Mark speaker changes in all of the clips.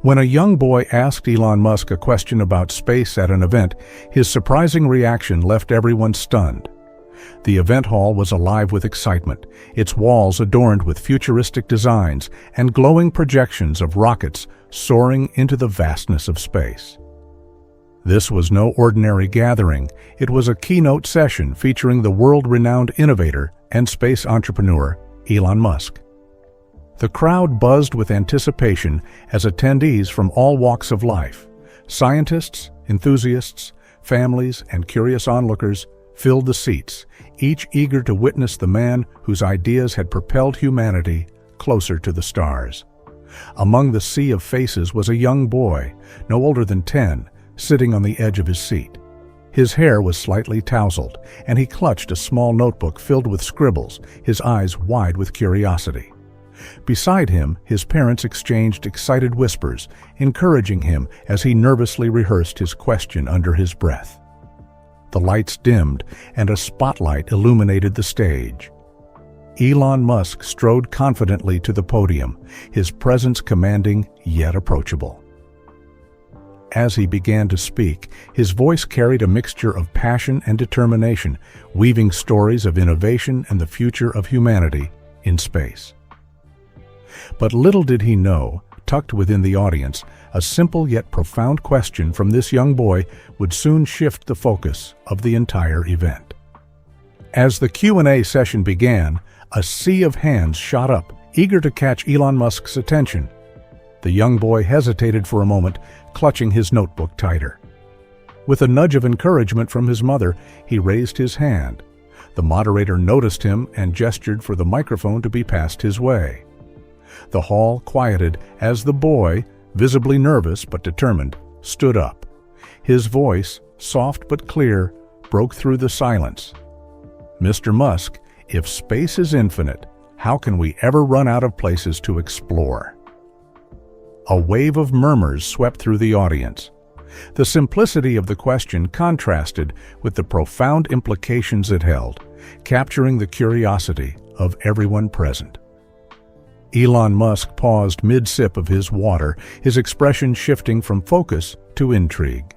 Speaker 1: When a young boy asked Elon Musk a question about space at an event, his surprising reaction left everyone stunned. The event hall was alive with excitement, its walls adorned with futuristic designs and glowing projections of rockets soaring into the vastness of space. This was no ordinary gathering. It was a keynote session featuring the world-renowned innovator and space entrepreneur, Elon Musk. The crowd buzzed with anticipation as attendees from all walks of life, scientists, enthusiasts, families, and curious onlookers filled the seats, each eager to witness the man whose ideas had propelled humanity closer to the stars. Among the sea of faces was a young boy, no older than 10, sitting on the edge of his seat. His hair was slightly tousled, and he clutched a small notebook filled with scribbles, his eyes wide with curiosity. Beside him, his parents exchanged excited whispers, encouraging him as he nervously rehearsed his question under his breath. The lights dimmed, and a spotlight illuminated the stage. Elon Musk strode confidently to the podium, his presence commanding yet approachable. As he began to speak, his voice carried a mixture of passion and determination, weaving stories of innovation and the future of humanity in space. But little did he know, tucked within the audience, a simple yet profound question from this young boy would soon shift the focus of the entire event. As the Q&A session began, a sea of hands shot up, eager to catch Elon Musk's attention. The young boy hesitated for a moment, clutching his notebook tighter. With a nudge of encouragement from his mother, he raised his hand. The moderator noticed him and gestured for the microphone to be passed his way. The hall quieted as the boy, visibly nervous but determined, stood up. His voice, soft but clear, broke through the silence. "Mr. Musk, if space is infinite, how can we ever run out of places to explore?" A wave of murmurs swept through the audience. The simplicity of the question contrasted with the profound implications it held, capturing the curiosity of everyone present. Elon Musk paused mid-sip of his water, his expression shifting from focus to intrigue.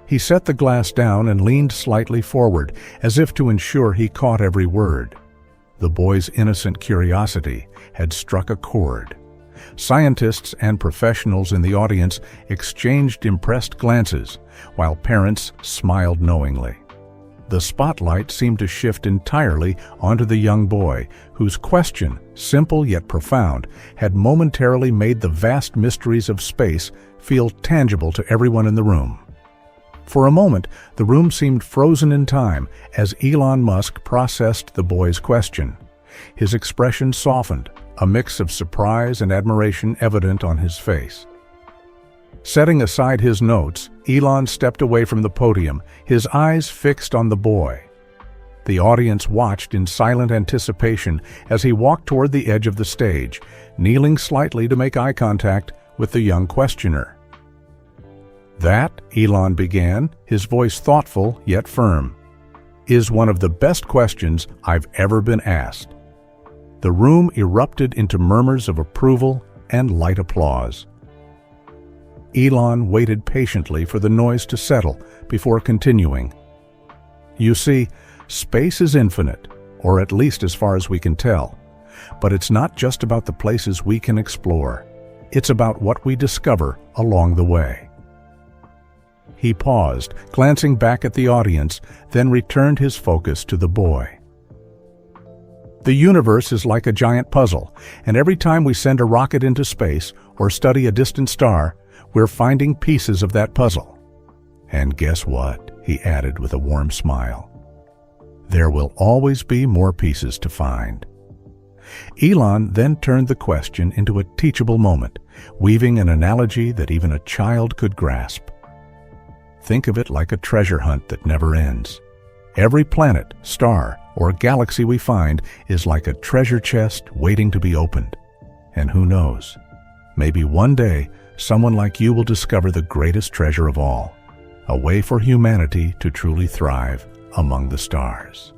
Speaker 1: He set the glass down and leaned slightly forward, as if to ensure he caught every word. The boy's innocent curiosity had struck a chord. Scientists and professionals in the audience exchanged impressed glances, while parents smiled knowingly. The spotlight seemed to shift entirely onto the young boy, whose question, simple yet profound, had momentarily made the vast mysteries of space feel tangible to everyone in the room. For a moment, the room seemed frozen in time as Elon Musk processed the boy's question. His expression softened, a mix of surprise and admiration evident on his face. Setting aside his notes, Elon stepped away from the podium, his eyes fixed on the boy. The audience watched in silent anticipation as he walked toward the edge of the stage, kneeling slightly to make eye contact with the young questioner. "That," Elon began, his voice thoughtful yet firm, "is one of the best questions I've ever been asked." The room erupted into murmurs of approval and light applause. Elon waited patiently for the noise to settle before continuing. "You see, space is infinite, or at least as far as we can tell. But it's not just about the places we can explore. It's about what we discover along the way." He paused, glancing back at the audience, then returned his focus to the boy. "The universe is like a giant puzzle, and every time we send a rocket into space or study a distant star, we're finding pieces of that puzzle. And guess what?" he added with a warm smile. "There will always be more pieces to find." Elon then turned the question into a teachable moment, weaving an analogy that even a child could grasp. Think of it like a treasure hunt that never ends. Every planet, star, or galaxy we find is like a treasure chest waiting to be opened. And who knows, maybe one day someone like you will discover the greatest treasure of all, a way for humanity to truly thrive among the stars.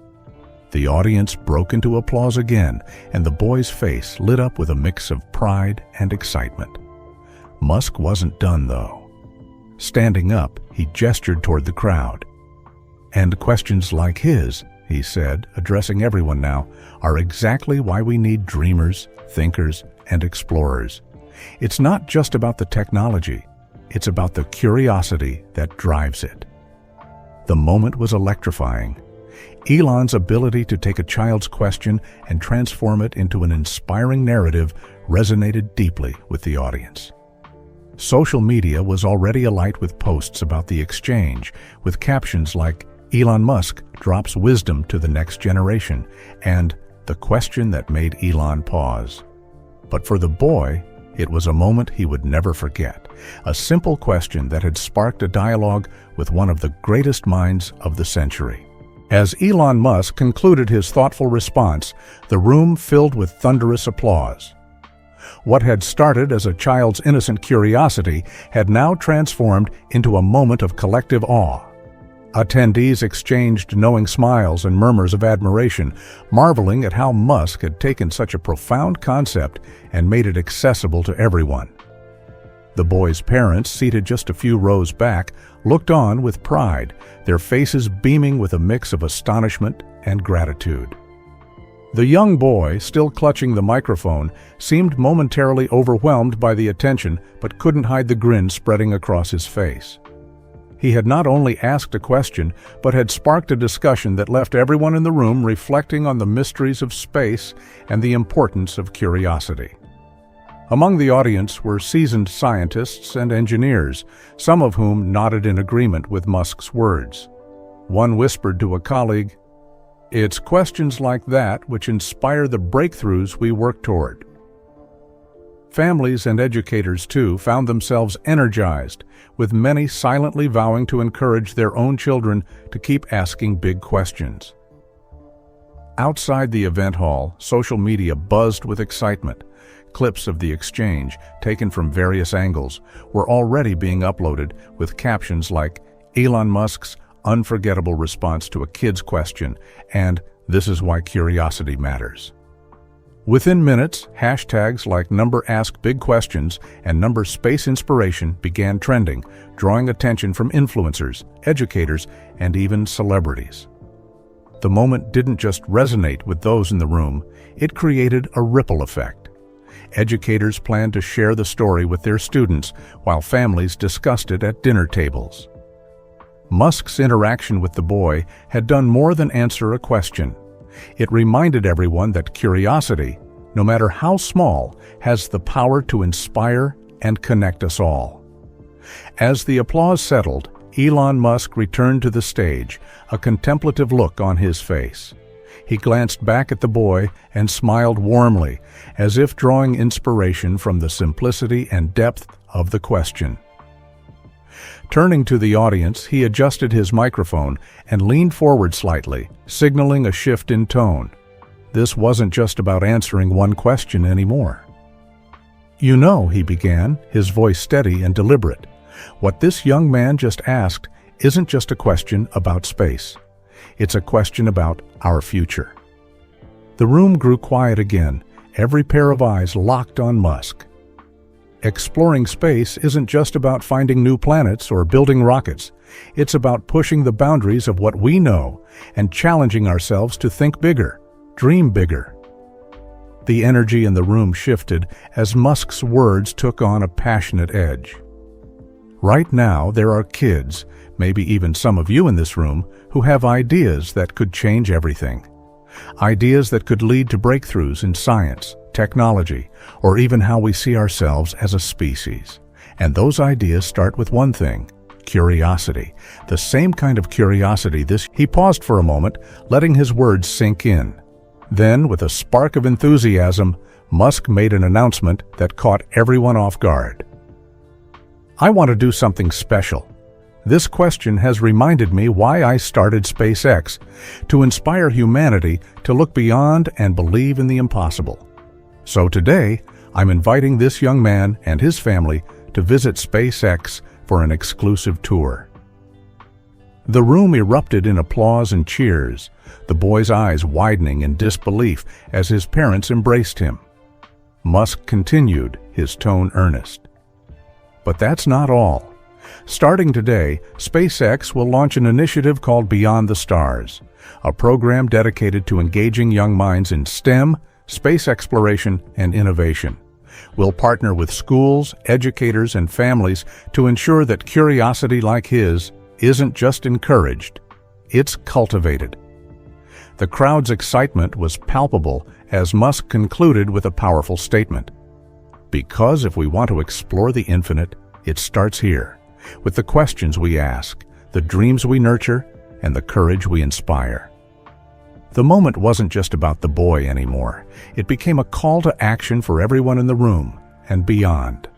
Speaker 1: The audience broke into applause again, and the boy's face lit up with a mix of pride and excitement. Musk wasn't done, though. Standing up, he gestured toward the crowd. "And questions like his," he said, addressing everyone now, "are exactly why we need dreamers, thinkers, and explorers. It's not just about the technology, it's about the curiosity that drives it." The moment was electrifying. Elon's ability to take a child's question and transform it into an inspiring narrative resonated deeply with the audience. Social media was already alight with posts about the exchange, with captions like, "Elon Musk drops wisdom to the next generation," and "the question that made Elon pause." But for the boy, it was a moment he would never forget, a simple question that had sparked a dialogue with one of the greatest minds of the century. As Elon Musk concluded his thoughtful response, the room filled with thunderous applause. What had started as a child's innocent curiosity had now transformed into a moment of collective awe. Attendees exchanged knowing smiles and murmurs of admiration, marveling at how Musk had taken such a profound concept and made it accessible to everyone. The boy's parents, seated just a few rows back, looked on with pride, their faces beaming with a mix of astonishment and gratitude. The young boy, still clutching the microphone, seemed momentarily overwhelmed by the attention but couldn't hide the grin spreading across his face. He had not only asked a question, but had sparked a discussion that left everyone in the room reflecting on the mysteries of space and the importance of curiosity. Among the audience were seasoned scientists and engineers, some of whom nodded in agreement with Musk's words. One whispered to a colleague, "It's questions like that which inspire the breakthroughs we work toward." Families and educators, too, found themselves energized, with many silently vowing to encourage their own children to keep asking big questions. Outside the event hall, social media buzzed with excitement. Clips of the exchange, taken from various angles, were already being uploaded with captions like, "Elon Musk's unforgettable response to a kid's question," and "This is why curiosity matters." Within minutes, hashtags like #AskBigQuestions and #SpaceInspiration began trending, drawing attention from influencers, educators, and even celebrities. The moment didn't just resonate with those in the room, it created a ripple effect. Educators planned to share the story with their students, while families discussed it at dinner tables. Musk's interaction with the boy had done more than answer a question. It reminded everyone that curiosity, no matter how small, has the power to inspire and connect us all. As the applause settled, Elon Musk returned to the stage, a contemplative look on his face. He glanced back at the boy and smiled warmly, as if drawing inspiration from the simplicity and depth of the question. Turning to the audience, he adjusted his microphone and leaned forward slightly, signaling a shift in tone. This wasn't just about answering one question anymore. "You know," he began, his voice steady and deliberate, "what this young man just asked isn't just a question about space. It's a question about our future." The room grew quiet again, every pair of eyes locked on Musk. Exploring space isn't just about finding new planets or building rockets. It's about pushing the boundaries of what we know and challenging ourselves to think bigger, dream bigger. The energy in the room shifted as Musk's words took on a passionate edge. Right now, there are kids, maybe even some of you in this room, who have ideas that could change everything. Ideas that could lead to breakthroughs in science, technology, or even how we see ourselves as a species. And those ideas start with one thing: curiosity. The same kind of curiosity He paused for a moment, letting his words sink in. Then, with a spark of enthusiasm, Musk made an announcement that caught everyone off guard. "I want to do something special. This question has reminded me why I started SpaceX, to inspire humanity to look beyond and believe in the impossible. So today, I'm inviting this young man and his family to visit SpaceX for an exclusive tour." The room erupted in applause and cheers, the boy's eyes widening in disbelief as his parents embraced him. Musk continued, his tone earnest. But that's not all. Starting today, SpaceX will launch an initiative called Beyond the Stars, a program dedicated to engaging young minds in STEM, space exploration, and innovation. We'll partner with schools, educators, and families to ensure that curiosity like his isn't just encouraged, it's cultivated. The crowd's excitement was palpable as Musk concluded with a powerful statement. Because if we want to explore the infinite, it starts here, with the questions we ask, the dreams we nurture, and the courage we inspire. The moment wasn't just about the boy anymore. It became a call to action for everyone in the room and beyond.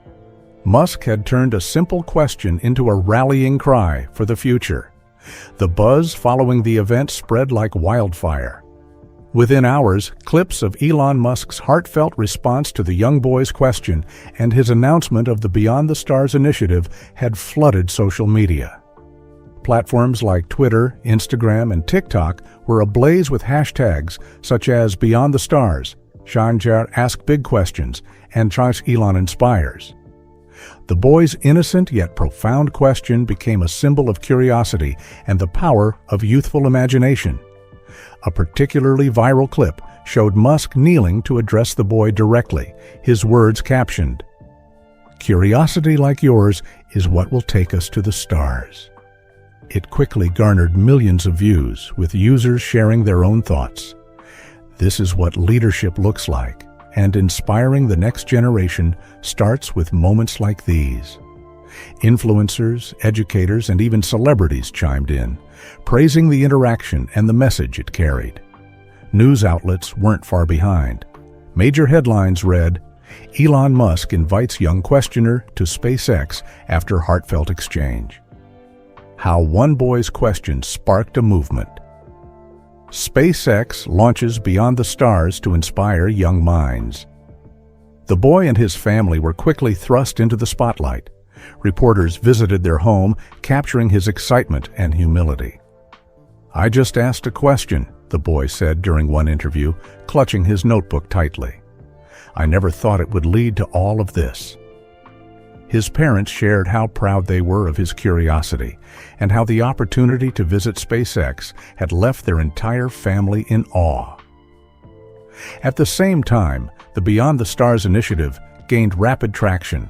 Speaker 1: Musk had turned a simple question into a rallying cry for the future. The buzz following the event spread like wildfire. Within hours, clips of Elon Musk's heartfelt response to the young boy's question and his announcement of the Beyond the Stars initiative had flooded social media. Platforms like Twitter, Instagram, and TikTok were ablaze with hashtags such as Beyond the Stars, Shanjar Ask Big Questions, and Charles Elon Inspires. The boy's innocent yet profound question became a symbol of curiosity and the power of youthful imagination. A particularly viral clip showed Musk kneeling to address the boy directly, his words captioned, "Curiosity like yours is what will take us to the stars." It quickly garnered millions of views, with users sharing their own thoughts. This is what leadership looks like, and inspiring the next generation starts with moments like these. Influencers, educators, and even celebrities chimed in, praising the interaction and the message it carried. News outlets weren't far behind. Major headlines read, "Elon Musk invites young questioner to SpaceX after heartfelt exchange." How one boy's question sparked a movement. SpaceX launches Beyond the Stars to inspire young minds. The boy and his family were quickly thrust into the spotlight. Reporters visited their home, capturing his excitement and humility. "I just asked a question," the boy said during one interview, clutching his notebook tightly. "I never thought it would lead to all of this." His parents shared how proud they were of his curiosity and how the opportunity to visit SpaceX had left their entire family in awe. At the same time, the Beyond the Stars initiative gained rapid traction.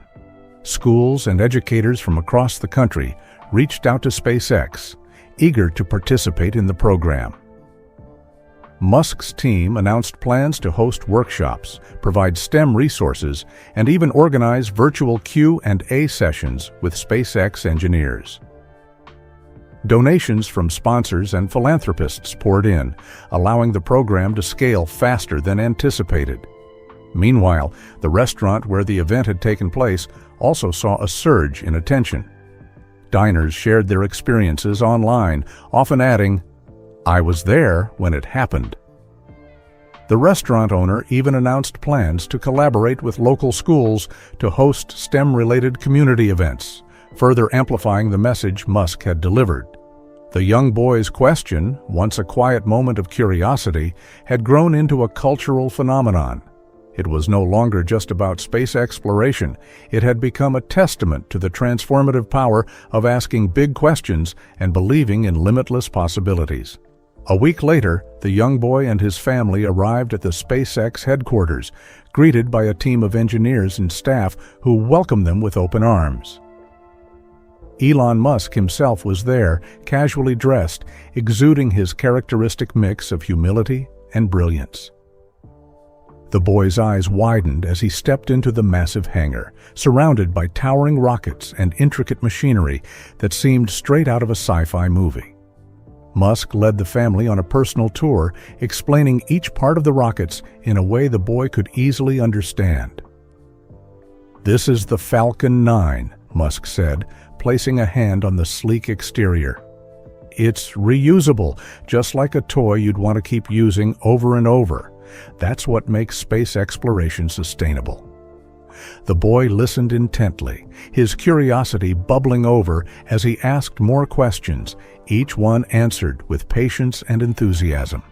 Speaker 1: Schools and educators from across the country reached out to SpaceX, eager to participate in the program. Musk's team announced plans to host workshops, provide STEM resources, and even organize virtual Q&A sessions with SpaceX engineers. Donations from sponsors and philanthropists poured in, allowing the program to scale faster than anticipated. Meanwhile, the restaurant where the event had taken place also saw a surge in attention. Diners shared their experiences online, often adding, "I was there when it happened." The restaurant owner even announced plans to collaborate with local schools to host STEM-related community events, further amplifying the message Musk had delivered. The young boy's question, once a quiet moment of curiosity, had grown into a cultural phenomenon. It was no longer just about space exploration. It had become a testament to the transformative power of asking big questions and believing in limitless possibilities. A week later, the young boy and his family arrived at the SpaceX headquarters, greeted by a team of engineers and staff who welcomed them with open arms. Elon Musk himself was there, casually dressed, exuding his characteristic mix of humility and brilliance. The boy's eyes widened as he stepped into the massive hangar, surrounded by towering rockets and intricate machinery that seemed straight out of a sci-fi movie. Musk led the family on a personal tour, explaining each part of the rockets in a way the boy could easily understand. "This is the Falcon 9, Musk said, placing a hand on the sleek exterior. "It's reusable, just like a toy you'd want to keep using over and over. That's what makes space exploration sustainable." The boy listened intently, his curiosity bubbling over as he asked more questions, each one answered with patience and enthusiasm.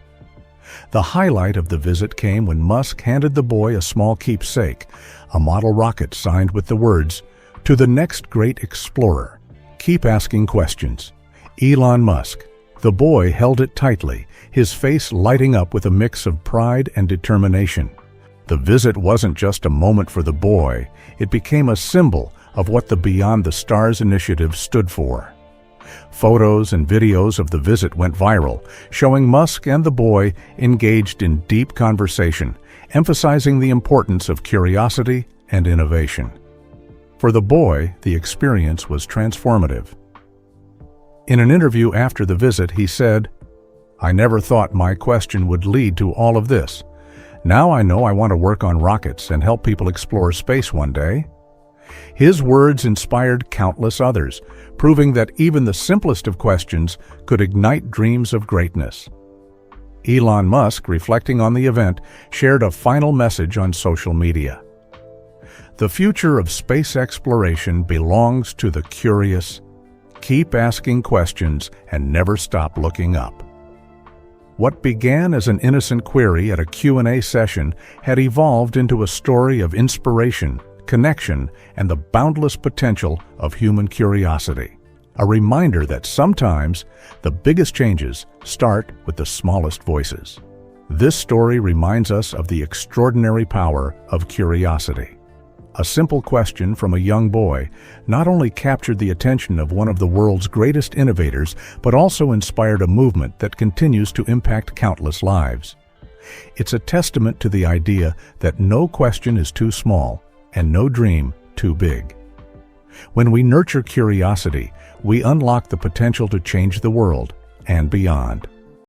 Speaker 1: The highlight of the visit came when Musk handed the boy a small keepsake, a model rocket signed with the words, To the next great explorer, keep asking questions. Elon Musk. The boy held it tightly, his face lighting up with a mix of pride and determination. The visit wasn't just a moment for the boy, it became a symbol of what the Beyond the Stars initiative stood for. Photos and videos of the visit went viral, showing Musk and the boy engaged in deep conversation, emphasizing the importance of curiosity and innovation. For the boy, the experience was transformative. In an interview after the visit, he said, "I never thought my question would lead to all of this. Now I know I want to work on rockets and help people explore space one day." His words inspired countless others, proving that even the simplest of questions could ignite dreams of greatness. Elon Musk, reflecting on the event, shared a final message on social media. "The future of space exploration belongs to the curious. Keep asking questions and never stop looking up." What began as an innocent query at a Q&A session had evolved into a story of inspiration, connection, and the boundless potential of human curiosity. A reminder that sometimes the biggest changes start with the smallest voices. This story reminds us of the extraordinary power of curiosity. A simple question from a young boy not only captured the attention of one of the world's greatest innovators, but also inspired a movement that continues to impact countless lives. It's a testament to the idea that no question is too small and no dream too big. When we nurture curiosity, we unlock the potential to change the world and beyond.